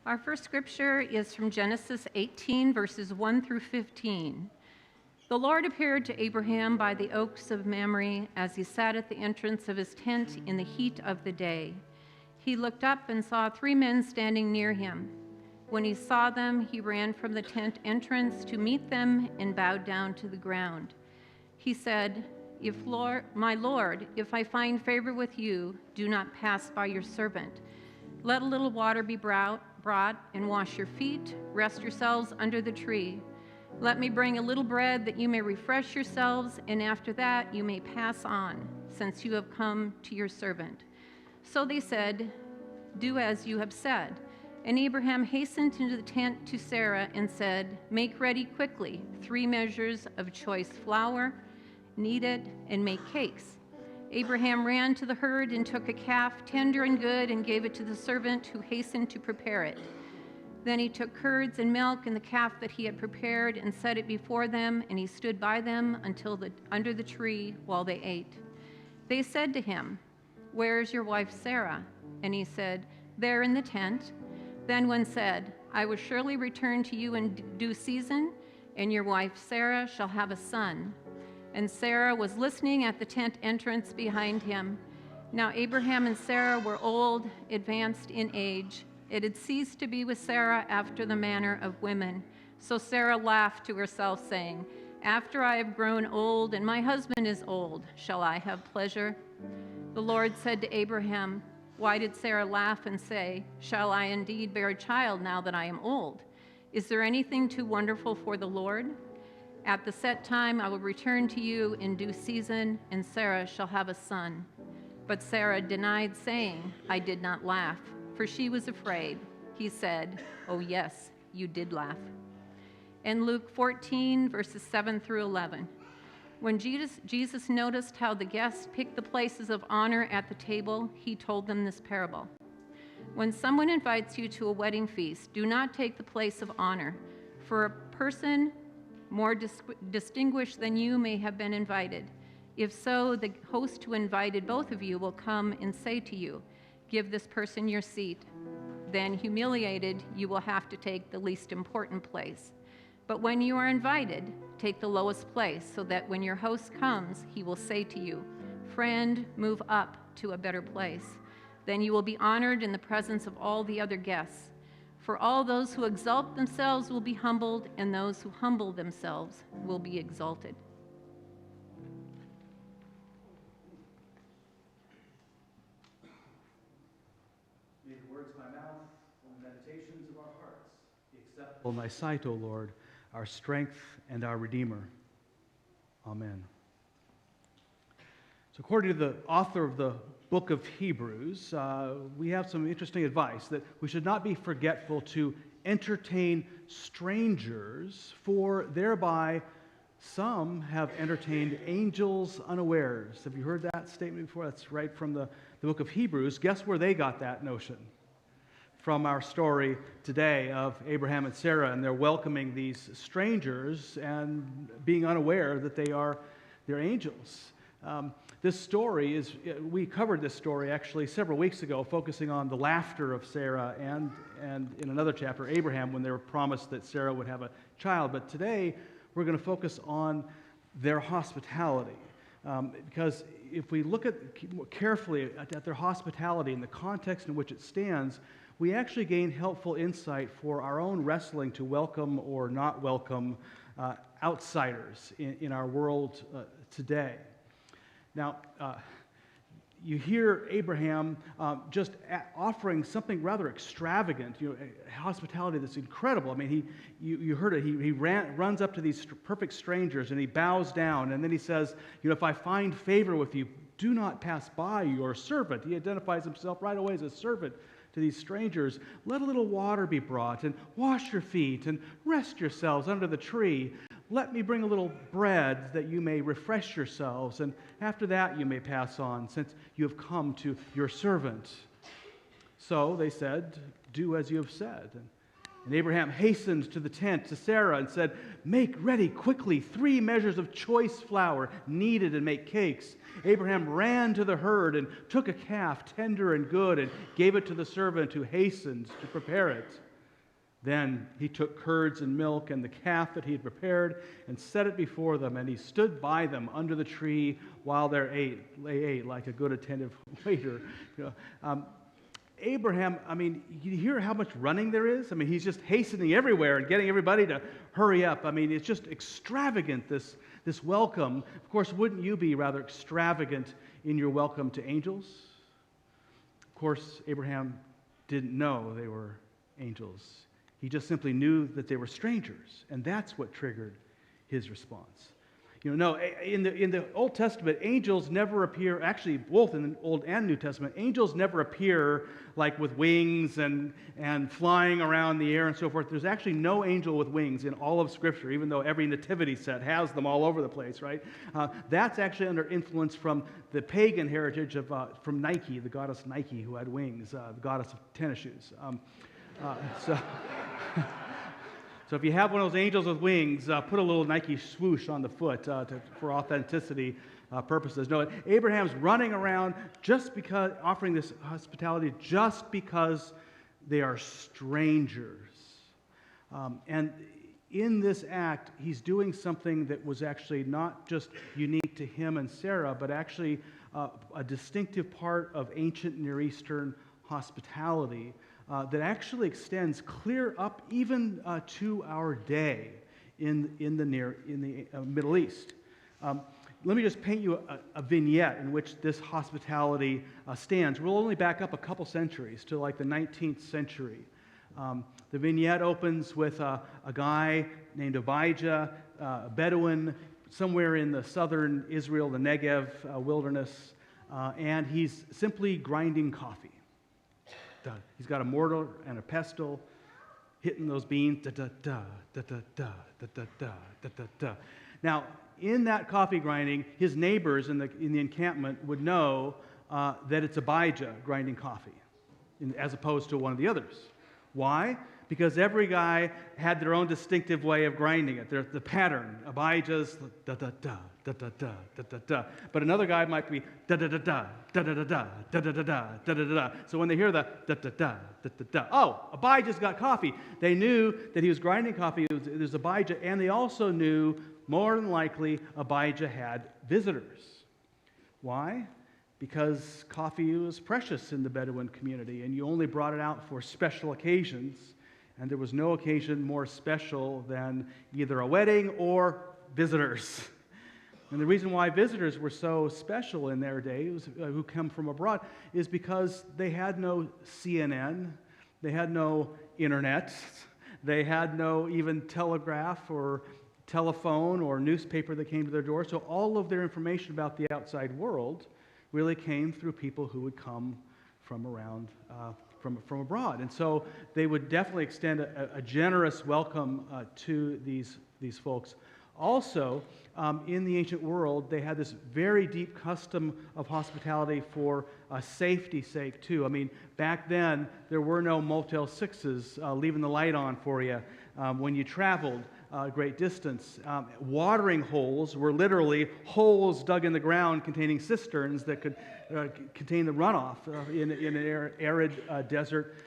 Our first scripture is from Genesis 18, verses 1 through 15. The Lord appeared to Abraham by the oaks of Mamre as he sat at the entrance of his tent in the heat of the day. He looked up and saw 3 men standing near him. When he saw them, he ran from the tent entrance to meet them and bowed down to the ground. He said, My Lord, if I find favor with you, do not pass by your servant. Let a little water be brought and wash your feet. Rest yourselves under the tree. Let me bring a little bread that you may refresh yourselves, and after that you may pass on, since you have come to your servant. So they said, Do as you have said. And Abraham hastened into the tent to Sarah and said, Make ready quickly 3 measures of choice flour, knead it, and make cakes. Abraham ran to the herd and took a calf, tender and good, and gave it to the servant who hastened to prepare it. Then he took curds and milk and the calf that he had prepared and set it before them, and he stood by them under the tree while they ate. They said to him, Where is your wife Sarah? And he said, There in the tent. Then one said, I will surely return to you in due season, and your wife Sarah shall have a son. And Sarah was listening at the tent entrance behind him. Now Abraham and Sarah were old, advanced in age. It had ceased to be with Sarah after the manner of women. So Sarah laughed to herself, saying, After I have grown old and my husband is old, shall I have pleasure? The Lord said to Abraham, Why did Sarah laugh and say, Shall I indeed bear a child now that I am old? Is there anything too wonderful for the Lord? At the set time I will return to you in due season, and Sarah shall have a son. But Sarah denied, saying, I did not laugh, for she was afraid. He said, Oh yes, you did laugh. In Luke 14, verses 7 through 11, when Jesus noticed how the guests picked the places of honor at the table, he told them this parable. When someone invites you to a wedding feast, do not take the place of honor, for a person more distinguished than you may have been invited. If so, the host who invited both of you will come and say to you, Give this person your seat. Then, humiliated, you will have to take the least important place. But when you are invited, take the lowest place, so that when your host comes, he will say to you, Friend, move up to a better place. Then you will be honored in the presence of all the other guests. For all those who exalt themselves will be humbled, and those who humble themselves will be exalted. May the words of my mouth and the meditations of our hearts be acceptable in thy sight, O Lord, our strength and our Redeemer. Amen. So according to the author of the book of Hebrews, we have some interesting advice that we should not be forgetful to entertain strangers, for thereby some have entertained angels unawares. Have you heard that statement before? That's right from the book of Hebrews. Guess where they got that notion? From our story today of Abraham and Sarah, and they're welcoming these strangers and being unaware that they're angels. This story we covered this story actually several weeks ago, focusing on the laughter of Sarah and in another chapter, Abraham, when they were promised that Sarah would have a child. But today, we're going to focus on their hospitality. Because if we look carefully at their hospitality and the context in which it stands, we actually gain helpful insight for our own wrestling to welcome or not welcome outsiders in our world today. Now, you hear Abraham just offering something rather extravagant, hospitality that's incredible. I mean, you heard it. He runs up to these perfect strangers and he bows down, and then he says, if I find favor with you, do not pass by your servant. He identifies himself right away as a servant to these strangers. Let a little water be brought, and wash your feet, and rest yourselves under the tree. Let me bring a little bread that you may refresh yourselves, and after that you may pass on, since you have come to your servant. So they said, Do as you have said. And Abraham hastened to the tent to Sarah and said, Make ready quickly 3 measures of choice flour, knead it and make cakes. Abraham ran to the herd and took a calf, tender and good, and gave it to the servant who hastened to prepare it. Then he took curds and milk and the calf that he had prepared and set it before them, and he stood by them under the tree while they ate like a good attentive waiter. Abraham, you hear how much running there is? He's just hastening everywhere and getting everybody to hurry up. It's just extravagant, this welcome. Of course, wouldn't you be rather extravagant in your welcome to angels? Of course, Abraham didn't know they were angels. He just simply knew that they were strangers, and that's what triggered his response. In the Old Testament, angels never appear, actually both in the Old and New Testament, angels never appear like with wings and flying around the air and so forth. There's actually no angel with wings in all of Scripture, even though every nativity set has them all over the place, right? That's actually under influence from the pagan heritage from Nike, the goddess Nike, who had wings, the goddess of tennis shoes. So if you have one of those angels with wings, put a little Nike swoosh on the foot for authenticity purposes. No, Abraham's running around offering this hospitality just because they are strangers. And in this act, he's doing something that was actually not just unique to him and Sarah, but actually a distinctive part of ancient Near Eastern hospitality. That actually extends clear up even to our day in the Middle East. Let me just paint you a vignette in which this hospitality stands. We'll only back up a couple centuries to like the 19th century. The vignette opens with a guy named Abijah, a Bedouin, somewhere in the southern Israel, the Negev wilderness, and he's simply grinding coffee. He's got a mortar and a pestle, hitting those beans. Da da da da da da da da da da da. Now, in that coffee grinding, his neighbors in the encampment would know that it's Abijah grinding coffee, as opposed to one of the others. Why? Because every guy had their own distinctive way of grinding it. The pattern. Abijah's da da da da da da da da da. But another guy might be da da da da da da da da da da da da da da. So when they hear the da da da da da da, oh, Abijah's got coffee. They knew that he was grinding coffee. It was Abijah, and they also knew more than likely Abijah had visitors. Why? Because coffee was precious in the Bedouin community, and you only brought it out for special occasions. And there was no occasion more special than either a wedding or visitors. And the reason why visitors were so special in their day, who come from abroad, is because they had no CNN, they had no internet, they had no even telegraph or telephone or newspaper that came to their door. So all of their information about the outside world really came through people who would come from around from abroad. And so they would definitely extend a generous welcome to these folks. Also, in the ancient world, they had this very deep custom of hospitality for safety's sake, too. Back then, there were no Motel 6s leaving the light on for you when you traveled a great distance. Watering holes were literally holes dug in the ground containing cisterns that could contain the runoff in an arid desert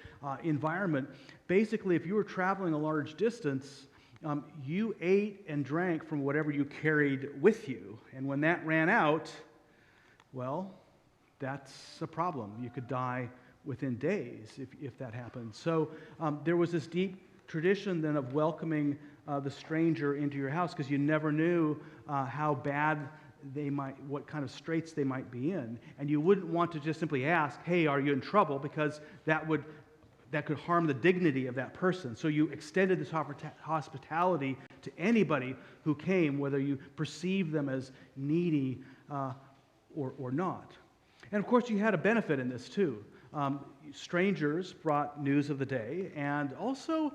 environment. Basically, if you were traveling a large distance, you ate and drank from whatever you carried with you. And when that ran out, well, that's a problem. You could die within days if that happened. So there was this deep tradition then of welcoming the stranger into your house, because you never knew how bad what kind of straits they might be in. And you wouldn't want to just simply ask, hey, are you in trouble? Because that could harm the dignity of that person. So you extended this hospitality to anybody who came, whether you perceived them as needy or not. And of course, you had a benefit in this too. Strangers brought news of the day, and also,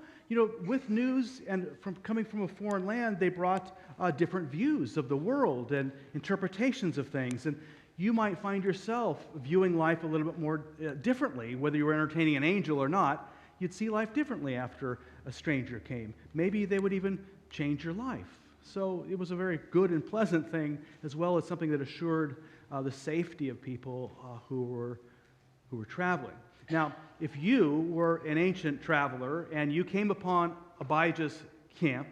with news and coming from a foreign land, they brought different views of the world and interpretations of things. And you might find yourself viewing life a little bit more differently, whether you were entertaining an angel or not. You'd see life differently after a stranger came. Maybe they would even change your life. So it was a very good and pleasant thing, as well as something that assured the safety of people who were traveling. Now, if you were an ancient traveler and you came upon Abijah's camp,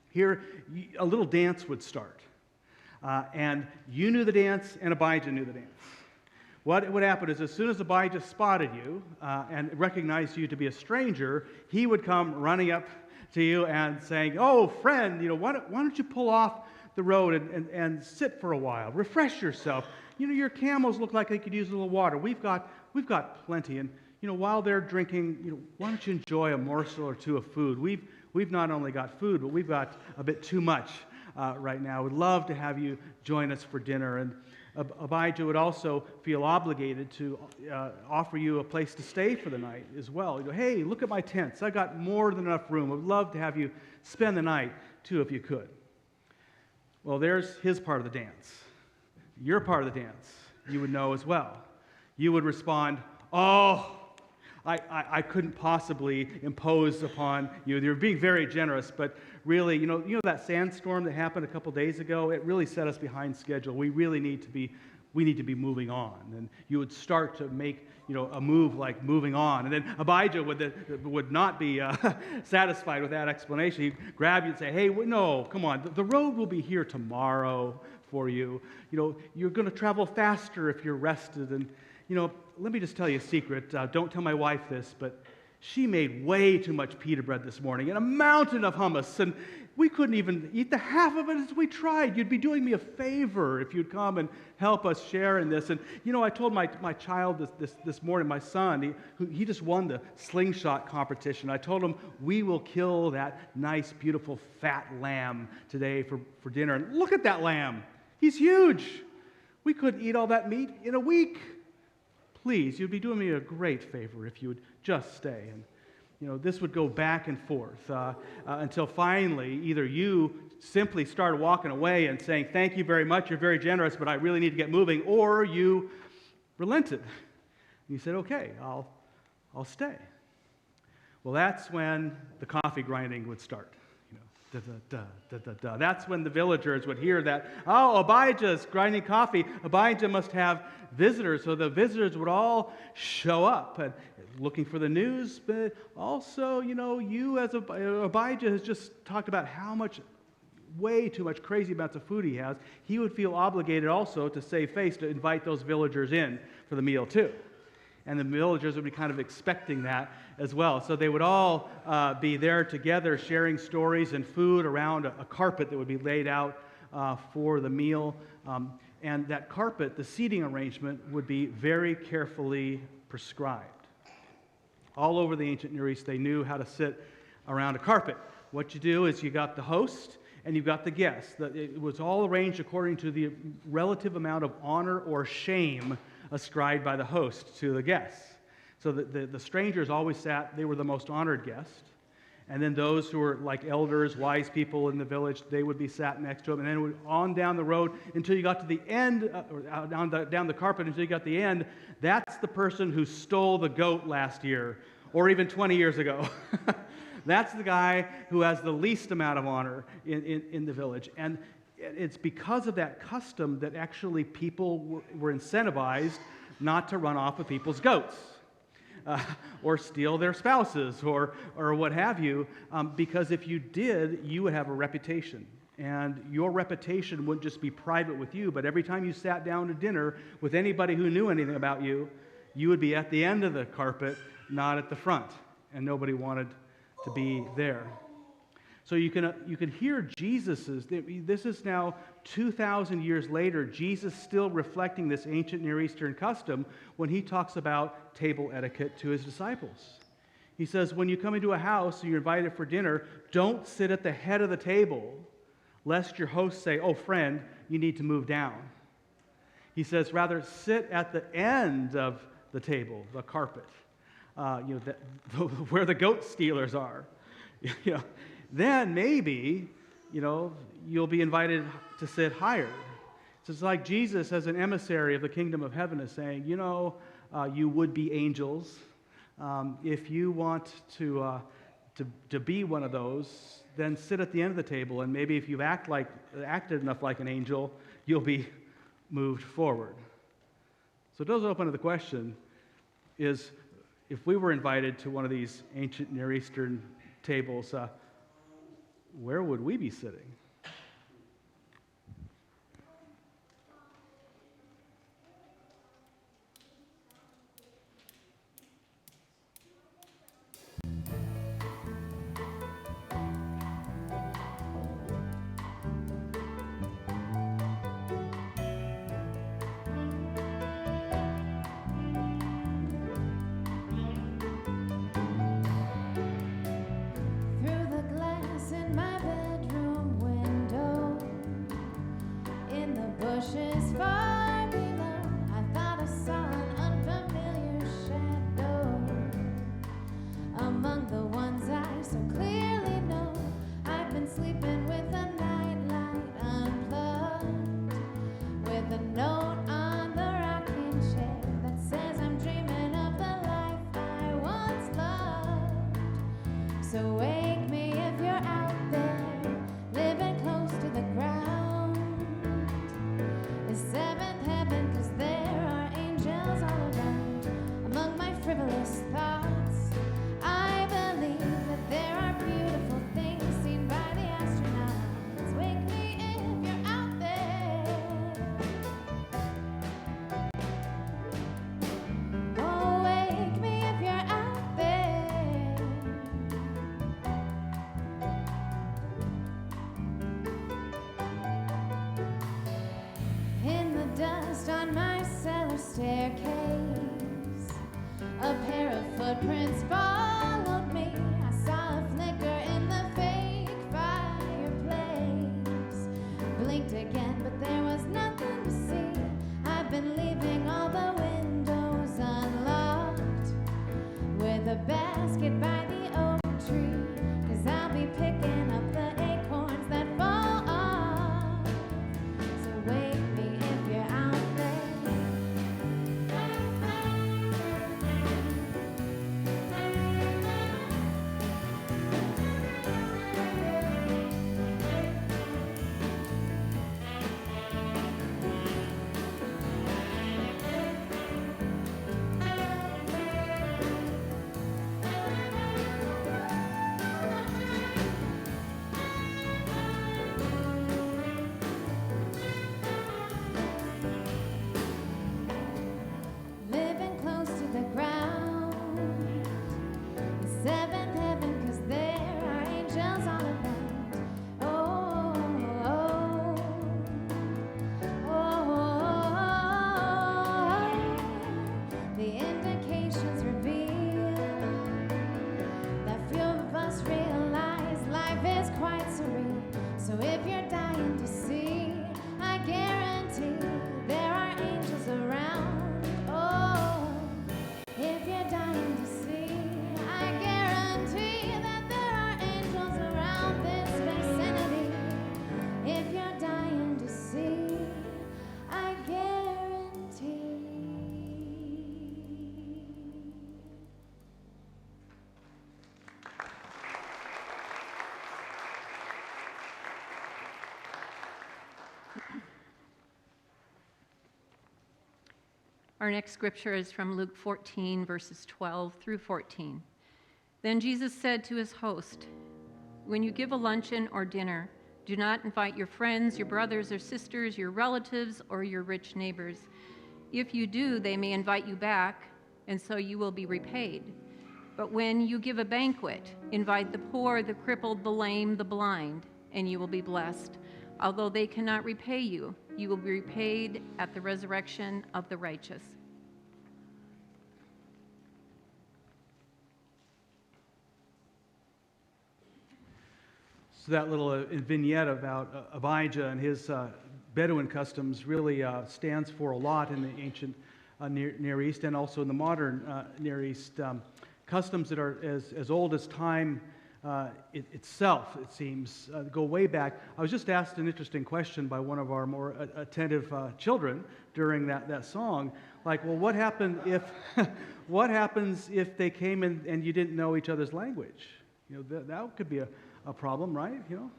here a little dance would start. And you knew the dance, and Abijah knew the dance. What would happen is, as soon as Abijah spotted you and recognized you to be a stranger, he would come running up to you and saying, "Oh, friend, why don't you pull off the road and sit for a while, refresh yourself? Your camels look like they could use a little water. We've got plenty. And while they're drinking, why don't you enjoy a morsel or two of food? We've not only got food, but we've got a bit too much right now. We'd love to have you join us for dinner." And Abijah would also feel obligated to offer you a place to stay for the night as well. "Hey, look at my tents. I've got more than enough room. I'd love to have you spend the night, too, if you could." Well, there's his part of the dance. Your part of the dance, you would know as well. You would respond, "Oh, I couldn't possibly impose upon you. You're being very generous, but really, you know that sandstorm that happened a couple days ago? It really set us behind schedule. We really need to be moving on." And you would start to make a move like moving on. And then Abijah would not be satisfied with that explanation. He'd grab you and say, "Hey, no, come on. The road will be here tomorrow for you. You're going to travel faster if you're rested. And let me just tell you a secret. Don't tell my wife this, but she made way too much pita bread this morning and a mountain of hummus, and we couldn't even eat the half of it as we tried. You'd be doing me a favor if you'd come and help us share in this." And I told my child this morning, my son, he just won the slingshot competition. I told him, "We will kill that nice, beautiful, fat lamb today for dinner. And look at that lamb. He's huge. We couldn't eat all that meat in a week. Please, you'd be doing me a great favor if you would just stay." And this would go back and forth until finally either you simply started walking away and saying, "Thank you very much, you're very generous, but I really need to get moving," or you relented. You said, "Okay, I'll stay." Well, that's when the coffee grinding would start. Da, da, da, da, da. That's when the villagers would hear that, "Oh, Abijah's grinding coffee. Abijah must have visitors." So the visitors would all show up and looking for the news, but also, you as Abijah has just talked about how much, way too much crazy amounts of food he has. He would feel obligated also to save face to invite those villagers in for the meal too. And the villagers would be kind of expecting that as well. So they would all be there together sharing stories and food around a carpet that would be laid out for the meal. And that carpet, the seating arrangement, would be very carefully prescribed. All over the ancient Near East, they knew how to sit around a carpet. What you do is you got the host and you've got the guest. It was all arranged according to the relative amount of honor or shame ascribed by the host to the guests. So the strangers always sat, they were the most honored guest. And then those who were like elders, wise people in the village, they would be sat next to them. And then it would on down the road until you got to the end, or down the carpet until you got to the end. That's the person who stole the goat last year, or even 20 years ago. That's the guy who has the least amount of honor in the village. And it's because of that custom that actually people were incentivized not to run off with people's goats or steal their spouses or what have you, because if you did, you would have a reputation. And your reputation wouldn't just be private with you, but every time you sat down to dinner with anybody who knew anything about you, you would be at the end of the carpet, not at the front, and nobody wanted to be there. So you can hear Jesus's, this is now 2,000 years later, Jesus still reflecting this ancient Near Eastern custom when he talks about table etiquette to his disciples. He says, when you come into a house and you're invited for dinner, don't sit at the head of the table, lest your host say, "Oh, friend, you need to move down." He says, rather sit at the end of the table, the carpet, where the goat stealers are. Then maybe, you'll be invited to sit higher. So it's like Jesus as an emissary of the kingdom of heaven is saying, you would-be angels, if you want to be one of those, then sit at the end of the table, and maybe if you've acted enough like an angel, you'll be moved forward. So it does open to the question, is if we were invited to one of these ancient Near Eastern tables, where would we be sitting? Through the glass in my bedroom window, in the bushes far below, I thought I saw an unfamiliar shadow among the ones I so clearly know. I've been sleeping with a nightlight unplugged, with a note on the rocking chair that says I'm dreaming of the life I once loved. So wake me if you're out there, living close to the ground. Is seventh heaven, 'cause there are angels all around. Among my frivolous thoughts, I believe that there are beautiful things seen by the astronauts. Wake me if you're out there. Oh, wake me if you're out there. In the dust on my cellar staircase, a pair of footprints followed me. I saw a flicker in the fake fireplace. Blinked again, but there was nothing to see. I've been leaving all the windows unlocked, with a basket by the oak tree, 'cause I'll be picking up the acorns that fall off. So wake me if you're out there. Living close to the ground. The seventh heaven, 'cause there are angels all around. Oh, oh, oh, oh. The indications reveal that few of us realize life is quite surreal. So if you're dying to see, I guarantee there are angels around. Oh, if you're dying to see, I guarantee that there are angels around this vicinity. If you're dying to see, I guarantee. Our next scripture is from Luke 14, verses 12 through 14. Then Jesus said to his host, "When you give a luncheon or dinner, do not invite your friends, your brothers or sisters, your relatives, or your rich neighbors. If you do, they may invite you back, and so you will be repaid. But when you give a banquet, invite the poor, the crippled, the lame, the blind, and you will be blessed. Although they cannot repay you, you will be repaid at the resurrection of the righteous." So that little vignette about Abijah and his Bedouin customs really stands for a lot in the ancient Near East and also in the modern Near East. Customs that are as old as time itself, it seems, go way back. I was just asked an interesting question by one of our more attentive children during that song. Like, well, what happened if, what happens if they came in and you didn't know each other's language? You know, that could be a problem, right? You know.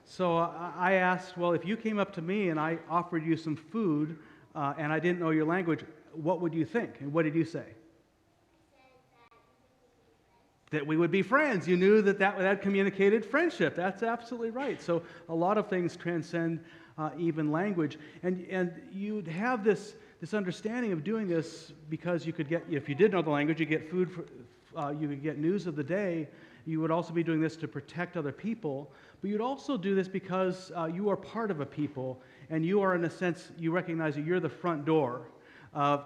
So I asked, well, if you came up to me and I offered you some food and I didn't know your language, what would you think? And what did you say? that we would be friends. You knew that communicated friendship. That's absolutely right. So a lot of things transcend even language. And you'd have this understanding of doing this because you could get, if you did know the language, you get food, you could get news of the day. You would also be doing this to protect other people. But you'd also do this because you are part of a people, and you are, in a sense, you recognize that you're the front door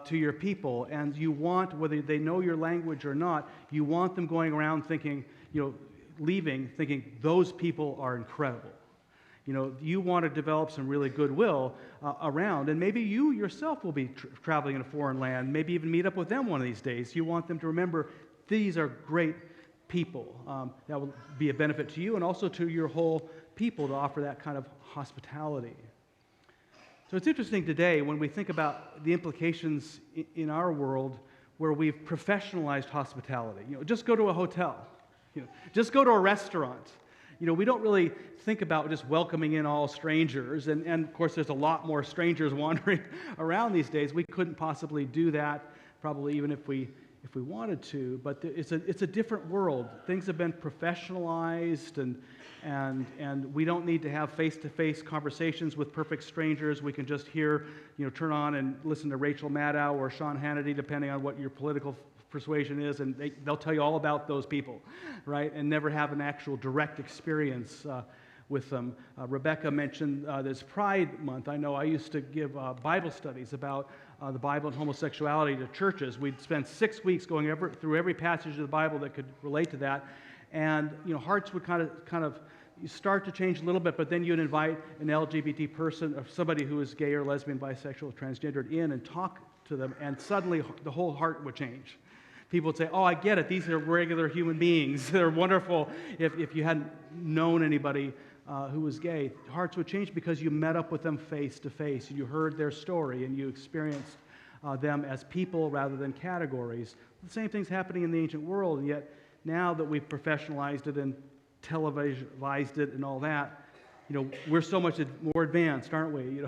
to your people, and you want, whether they know your language or not, you want them going around thinking, leaving thinking those people are incredible. You want to develop some really goodwill around, and maybe you yourself will be traveling in a foreign land, maybe even meet up with them one of these days. You want them to remember these are great people. That will be a benefit to you and also to your whole people to offer that kind of hospitality. So it's interesting today when we think about the implications in our world where we've professionalized hospitality. Just go to a hotel. Just go to a restaurant. We don't really think about just welcoming in all strangers. And of course, there's a lot more strangers wandering around these days. We couldn't possibly do that, probably even if we wanted to. But it's a different world. Things have been professionalized, and we don't need to have face-to-face conversations with perfect strangers. We can just turn on and listen to Rachel Maddow or Sean Hannity, depending on what your political persuasion is, and they'll tell you all about those people, right? And never have an actual direct experience with them. Rebecca mentioned this Pride Month. I know I used to give Bible studies about the Bible and homosexuality to churches. We'd spend 6 weeks going through every passage of the Bible that could relate to that, and hearts would kind of you start to change a little bit, but then you'd invite an LGBT person or somebody who is gay or lesbian, bisexual, transgendered in and talk to them, and suddenly the whole heart would change. People would say, oh, I get it. These are regular human beings. They're wonderful. If you hadn't known anybody who was gay, hearts would change because you met up with them face to face, and you heard their story, and you experienced them as people rather than categories. The same thing's happening in the ancient world, and yet now that we've professionalized it and televised it and all that, we're so much more advanced, aren't we?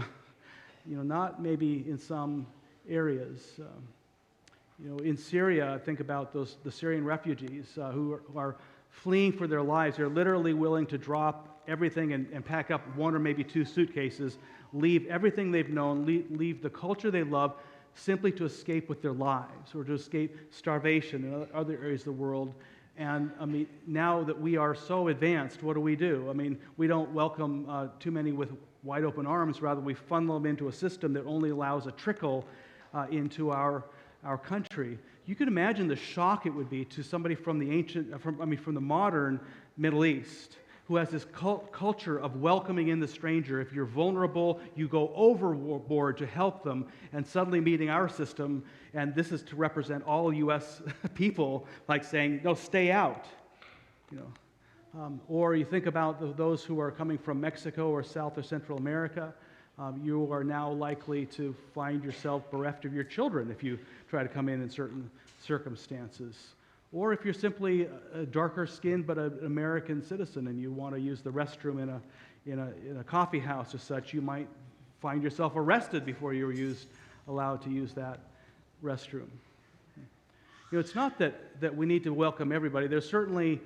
Not maybe in some areas. In Syria, think about the Syrian refugees who are fleeing for their lives. They're literally willing to drop everything and pack up one or maybe two suitcases, leave everything they've known, leave the culture they love, simply to escape with their lives or to escape starvation in other areas of the world. And now that we are so advanced, what do? We don't welcome too many with wide open arms. Rather, we funnel them into a system that only allows a trickle into our country. You can imagine the shock it would be to somebody from the modern Middle East, who has this culture of welcoming in the stranger. If you're vulnerable, you go overboard to help them, and suddenly meeting our system, and this is to represent all U.S. people, like saying, no, stay out. Or you think about those who are coming from Mexico or South or Central America. You are now likely to find yourself bereft of your children if you try to come in certain circumstances. Or if you're simply a darker skinned but an American citizen and you want to use the restroom in a coffee house or such, you might find yourself arrested before you were allowed to use that restroom. It's not that we need to welcome everybody. There's certainly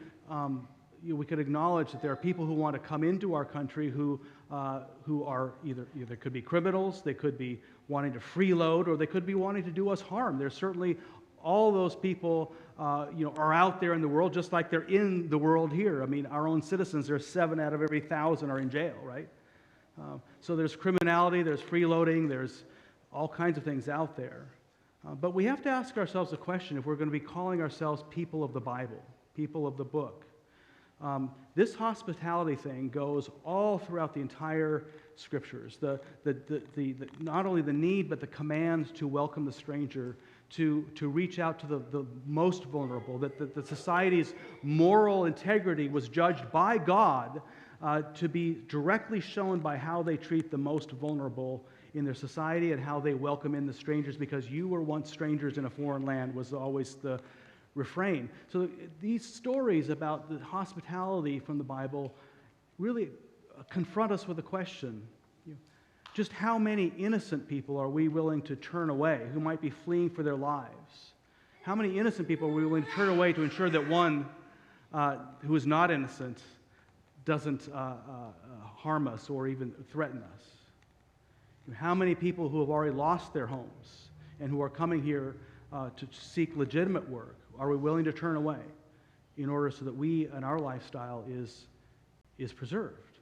we could acknowledge that there are people who want to come into our country who are either could be criminals, they could be wanting to freeload, or they could be wanting to do us harm. There's certainly all those people are out there in the world, just like they're in the world here. Our own citizens, there's 7 out of every 1,000 are in jail, right? So there's criminality, there's freeloading, there's all kinds of things out there. But we have to ask ourselves a question if we're going to be calling ourselves people of the Bible, people of the book. This hospitality thing goes all throughout the entire Scriptures. Not only the need, but the command to welcome the stranger, to reach out to the most vulnerable, that the society's moral integrity was judged by God to be directly shown by how they treat the most vulnerable in their society and how they welcome in the strangers, because you were once strangers in a foreign land was always the refrain. So these stories about the hospitality from the Bible really confront us with a question. Just how many innocent people are we willing to turn away who might be fleeing for their lives? How many innocent people are we willing to turn away to ensure that one who is not innocent doesn't harm us or even threaten us? How many people who have already lost their homes and who are coming here to seek legitimate work are we willing to turn away in order so that we and our lifestyle is preserved?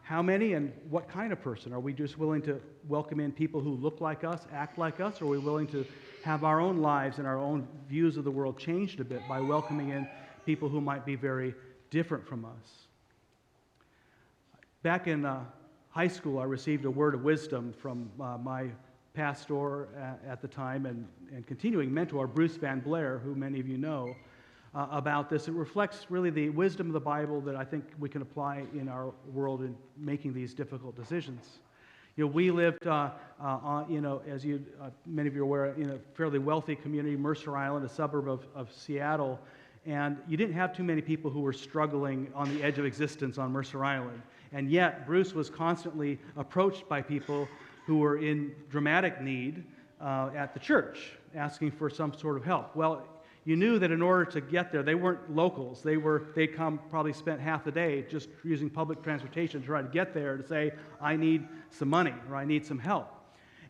How many and what kind of person? Are we just willing to welcome in people who look like us, act like us, or are we willing to have our own lives and our own views of the world changed a bit by welcoming in people who might be very different from us? Back in high school, I received a word of wisdom from my pastor at the time and continuing mentor, Bruce Van Blair, who many of you know, about this. It reflects really the wisdom of the Bible that I think we can apply in our world in making these difficult decisions. We lived, as many of you are aware, in a fairly wealthy community, Mercer Island, a suburb of Seattle, and you didn't have too many people who were struggling on the edge of existence on Mercer Island. And yet, Bruce was constantly approached by people who were in dramatic need at the church, asking for some sort of help. Well, you knew that in order to get there, they weren't locals. They'd come, probably spent half the day just using public transportation to try to get there to say, I need some money or I need some help.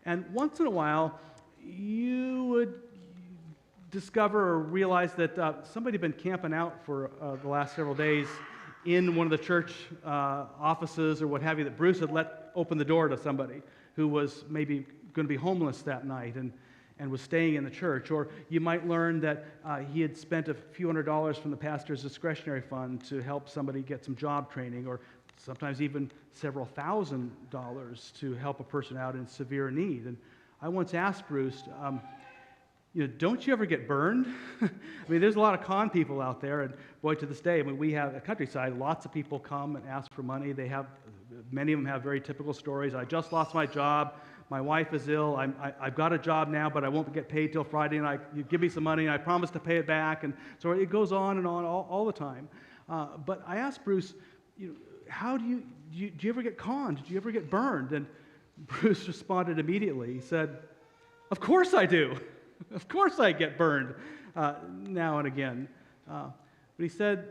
And once in a while, you would discover or realize that somebody had been camping out for the last several days in one of the church offices or what have you, that Bruce had let open the door to somebody who was maybe going to be homeless that night and was staying in the church. Or you might learn that he had spent a few $100s from the pastor's discretionary fund to help somebody get some job training, or sometimes even several $1,000s to help a person out in severe need. And I once asked Bruce, don't you ever get burned? I mean, there's a lot of con people out there, and boy, to this day, I mean, we have a countryside, lots of people come and ask for money. Many of them have very typical stories. I just lost my job. My wife is ill. I've got a job now, but I won't get paid till Friday, and you give me some money, and I promise to pay it back. And so it goes on and on all the time. But I asked Bruce, how do you ever get conned? Did you ever get burned? And Bruce responded immediately. He said, "Of course I do. Of course I get burned now and again." But he said,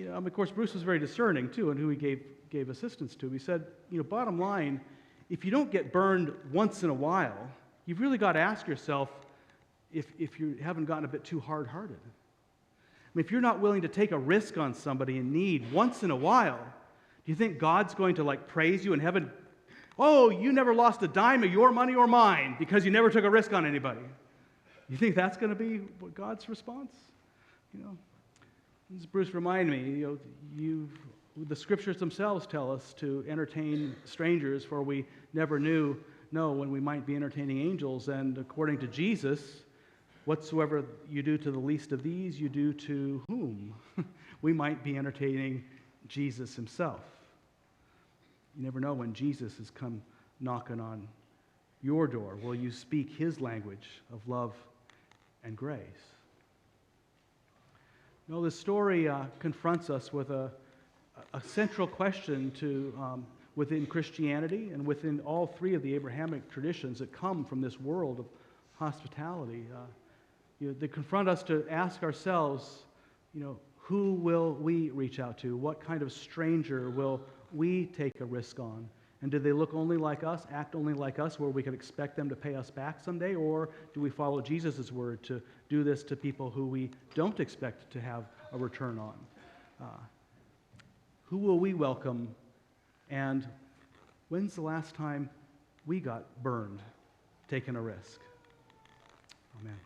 of course, Bruce was very discerning too, and who he gave assistance to. He said, bottom line, if you don't get burned once in a while, you've really got to ask yourself if you haven't gotten a bit too hard-hearted. I mean, if you're not willing to take a risk on somebody in need once in a while, do you think God's going to praise you in heaven? Oh, you never lost a dime of your money or mine because you never took a risk on anybody. You think that's going to be God's response? As Bruce reminded me, the scriptures themselves tell us to entertain strangers, for we never know when we might be entertaining angels. And according to Jesus, whatsoever you do to the least of these, you do to whom? We might be entertaining Jesus himself. You never know when Jesus has come knocking on your door. Will you speak his language of love and grace? This story confronts us with a central question within Christianity and within all three of the Abrahamic traditions that come from this world of hospitality. They confront us to ask ourselves, who will we reach out to? What kind of stranger will we take a risk on? And do they look only like us, act only like us, where we can expect them to pay us back someday? Or do we follow Jesus' word to do this to people who we don't expect to have a return on? Who will we welcome? And when's the last time we got burned, taking a risk? Amen.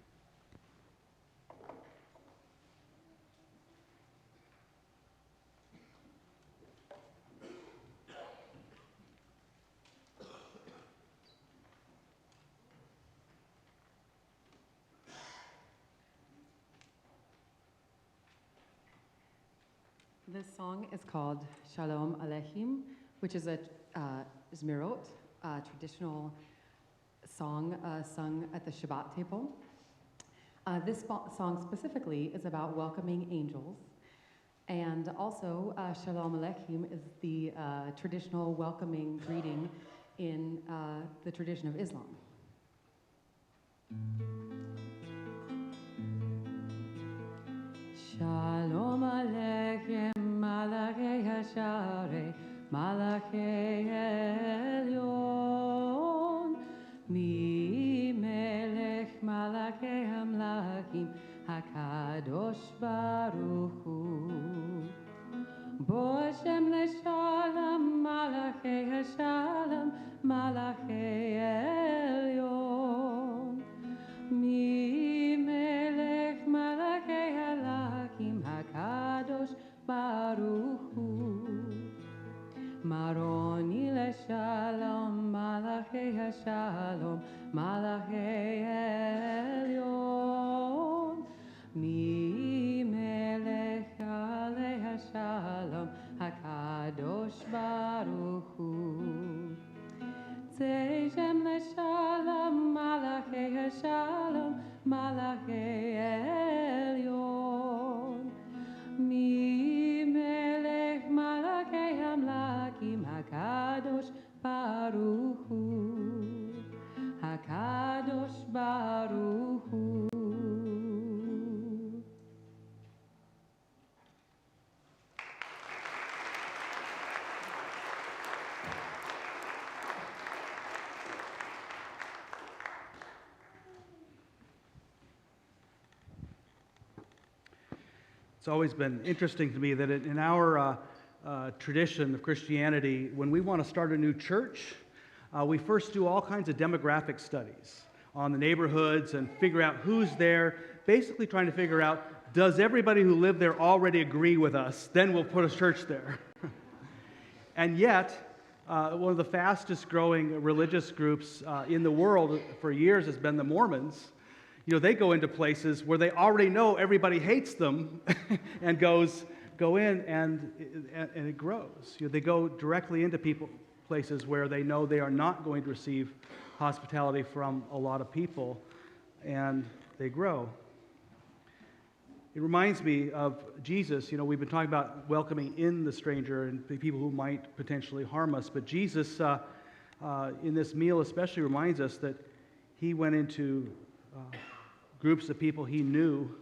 This song is called Shalom Aleichem, which is a Zmirot, a traditional song sung at the Shabbat table. This song specifically is about welcoming angels, and also Shalom Aleichem is the traditional welcoming greeting in the tradition of Islam. Shalom Aleichem, Malachei Hasharei, Malachei Elyon. Mi Melech Malachei Hamlachim, HaKadosh Baruch Hu. Bo Hashem Leshalom, Malachei Hashalom, Malachei Elyon. Mi Melech Malachei Halakim, HaKadosh Baruch Hu. Maroni Leshalom, Malachei Hashalom, Malachei Elyon. Mi Melech Alei Hashalom, HaKadosh Baruch Hu. Tzeijem Leshalom, Malachei Hashalom, Malachei Elyon. Mi Melech Malachei Hamlakim, HaKadosh Baruch Hu. HaKadosh Baruch Hu. It's always been interesting to me that in our tradition of Christianity, when we want to start a new church, we first do all kinds of demographic studies on the neighborhoods and figure out who's there, basically trying to figure out, does everybody who lived there already agree with us? Then we'll put a church there. And yet, one of the fastest growing religious groups in the world for years has been the Mormons. You know, they go into places where they already know everybody hates them and go in and it grows. You know, they go directly into places where they know they are not going to receive hospitality from a lot of people, and they grow. It reminds me of Jesus. You know, we've been talking about welcoming in the stranger and the people who might potentially harm us, but Jesus, in this meal especially, reminds us that he went into groups of people he knew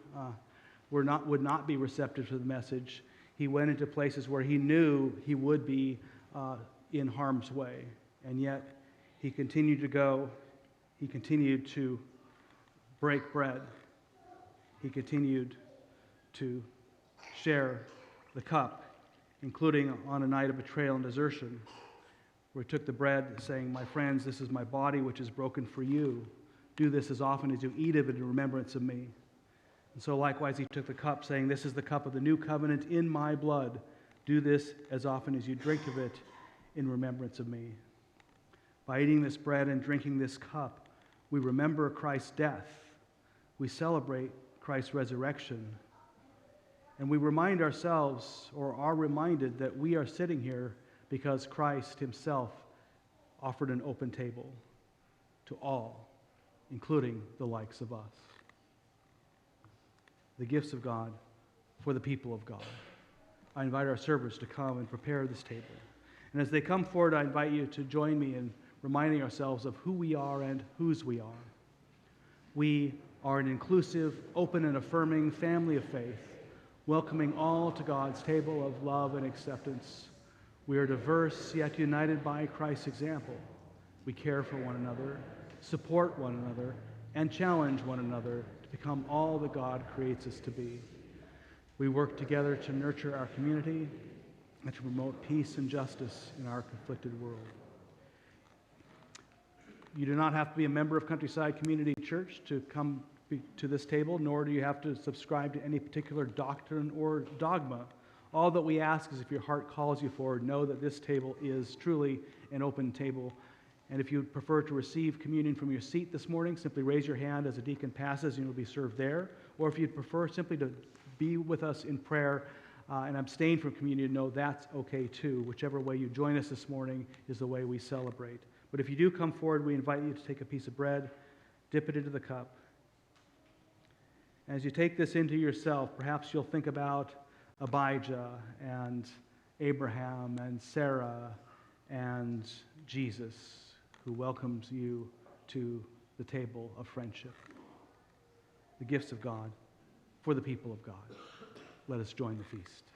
would not be receptive to the message. He went into places where he knew he would be in harm's way, and yet he continued to go. He continued to break bread. He continued to share the cup, including on a night of betrayal and desertion, where he took the bread saying, "My friends, this is my body which is broken for you. Do this as often as you eat of it in remembrance of me." And so likewise he took the cup saying, "This is the cup of the new covenant in my blood. Do this as often as you drink of it in remembrance of me." By eating this bread and drinking this cup, we remember Christ's death. We celebrate Christ's resurrection. And we remind ourselves, or are reminded, that we are sitting here because Christ himself offered an open table to all, including the likes of us. The gifts of God for the people of God. I invite our servers to come and prepare this table. And as they come forward, I invite you to join me in reminding ourselves of who we are and whose we are. We are an inclusive, open, and affirming family of faith, welcoming all to God's table of love and acceptance. We are diverse, yet united by Christ's example. We care for one another, support one another, and challenge one another to become all that God creates us to be. We work together to nurture our community and to promote peace and justice in our conflicted world. You do not have to be a member of Countryside Community Church to come to this table, nor do you have to subscribe to any particular doctrine or dogma. All that we ask is if your heart calls you forward, know that this table is truly an open table. And if you prefer to receive communion from your seat this morning, simply raise your hand as a deacon passes and you'll be served there. Or if you'd prefer simply to be with us in prayer and abstain from communion, know that's okay too. Whichever way you join us this morning is the way we celebrate. But if you do come forward, we invite you to take a piece of bread, dip it into the cup. As you take this into yourself, perhaps you'll think about Abijah and Abraham and Sarah and Jesus, who welcomes you to the table of friendship. The gifts of God for the people of God. let us join the feast.